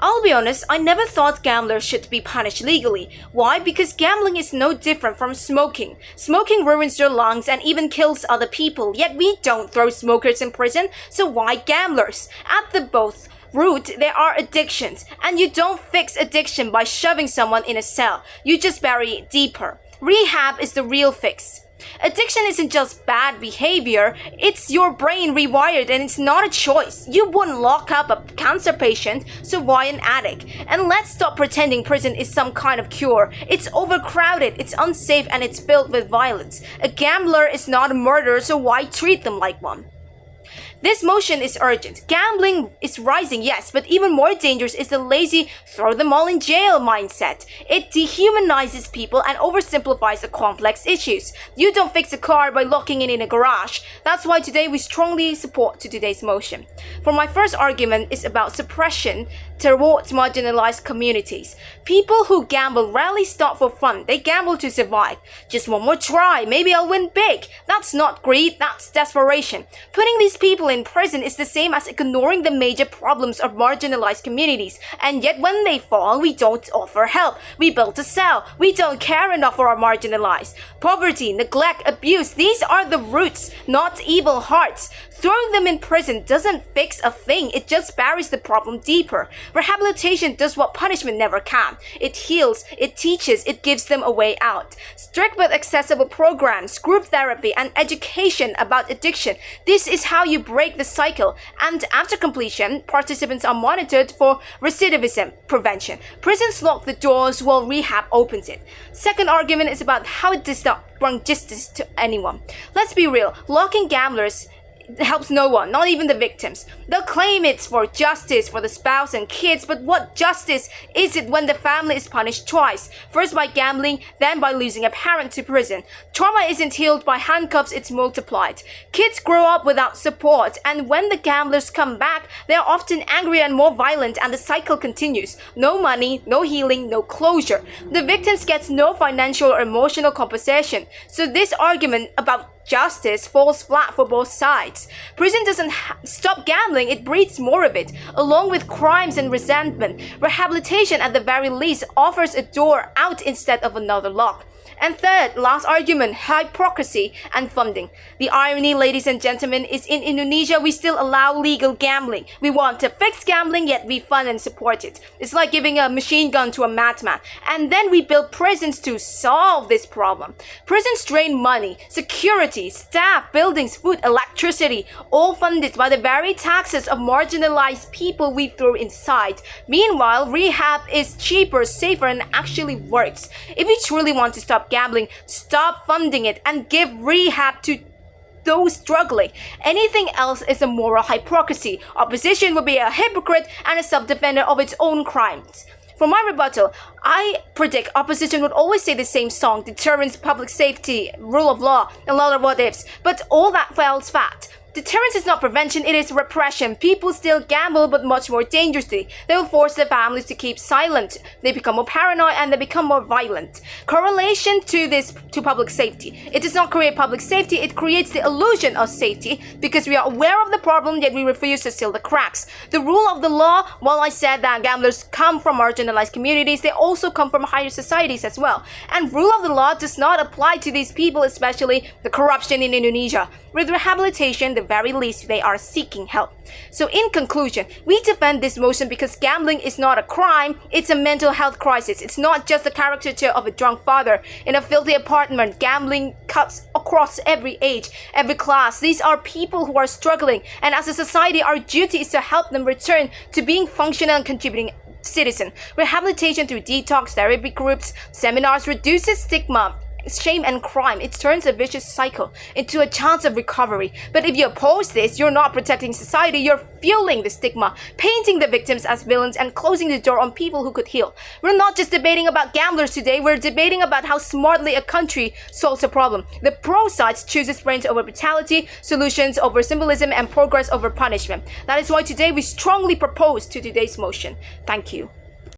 I'll be honest, I never thought gamblers should be punished legally. Why? Because gambling is no different from smoking. Smoking ruins your lungs and even kills other people, yet we don't throw smokers in prison, so why gamblers? At the both root, there are addictions, and you don't fix addiction by shoving someone in a cell. You just bury it deeper. Rehab is the real fix. Addiction isn't just bad behavior, it's your brain rewired and it's not a choice. You wouldn't lock up a cancer patient, so why an addict? And let's stop pretending prison is some kind of cure. It's overcrowded, it's unsafe, and it's filled with violence. A gambler is not a murderer, so why treat them like one? This motion is urgent. Gambling is rising, yes, but even more dangerous is the lazy, throw them all in jail mindset. It dehumanizes people and oversimplifies the complex issues. You don't fix a car by locking it in a garage. That's why today we strongly support today's motion. For my first argument is about suppression towards marginalized communities. People who gamble rarely start for fun. They gamble to survive. Just one more try, maybe I'll win big. That's not greed, that's desperation. Putting these people in prison is the same as ignoring the major problems of marginalized communities. And yet when they fall, we don't offer help. We build a cell. We don't care enough for our marginalized. Poverty, neglect, abuse, these are the roots, not evil hearts. Throwing them in prison doesn't fix a thing, it just buries the problem deeper. Rehabilitation does what punishment never can. It heals, it teaches, it gives them a way out. Strict but accessible programs, group therapy, and education about addiction. This is how you break the cycle. And after completion, participants are monitored for recidivism prevention. Prisons lock the doors while rehab opens it. Second argument is about how it does not bring justice to anyone. Let's be real, locking gamblers helps no one, not even the victims. They'll claim it's for justice for the spouse and kids, but what justice is it when the family is punished twice? First by gambling, then by losing a parent to prison. Trauma isn't healed by handcuffs, it's multiplied. Kids grow up without support, and when the gamblers come back, they're often angrier and more violent, and the cycle continues. No money, no healing, no closure. The victims get no financial or emotional compensation. So this argument about justice falls flat for both sides. Prison doesn't stop gambling, it breeds more of it, along with crimes and resentment. Rehabilitation, at the very least, offers a door out instead of another lock. And third, last argument, hypocrisy and funding. The irony, ladies and gentlemen, is in Indonesia, we still allow legal gambling. We want to fix gambling, yet we fund and support it. It's like giving a machine gun to a madman. And then we build prisons to solve this problem. Prisons drain money, security, staff, buildings, food, electricity, all funded by the very taxes of marginalized people we throw inside. Meanwhile, rehab is cheaper, safer, and actually works. If we truly want to stop gambling, stop funding it and give rehab to those struggling. Anything else is a moral hypocrisy. Opposition would be a hypocrite and a self-defender of its own crimes. For my rebuttal, I predict opposition would always say the same song: deterrence, public safety, rule of law, a lot of what ifs. But all that falls flat. Deterrence is not prevention, it is repression. People still gamble, but much more dangerously. They will force their families to keep silent. They become more paranoid and they become more violent. Correlation to public safety. It does not create public safety, it creates the illusion of safety because we are aware of the problem, yet we refuse to seal the cracks. The rule of the law, while I said that gamblers come from marginalized communities, they also come from higher societies as well. And rule of the law does not apply to these people, especially the corruption in Indonesia. With rehabilitation, the very least, they are seeking help. So in conclusion, we defend this motion because gambling is not a crime, it's a mental health crisis. It's not just a caricature of a drunk father in a filthy apartment. Gambling cuts across every age, every class. These are people who are struggling, and as a society, our duty is to help them return to being functional and contributing citizen. Rehabilitation through detox, therapy groups, seminars reduces stigma, shame, and crime. It turns a vicious cycle into a chance of recovery. But if you oppose this, you're not protecting society, you're fueling the stigma, painting the victims as villains, and closing the door on people who could heal. We're not just debating about gamblers today, we're debating about how smartly a country solves a problem. The pro side chooses brains over brutality, solutions over symbolism, and progress over punishment. That is why today we strongly propose to today's motion. Thank you.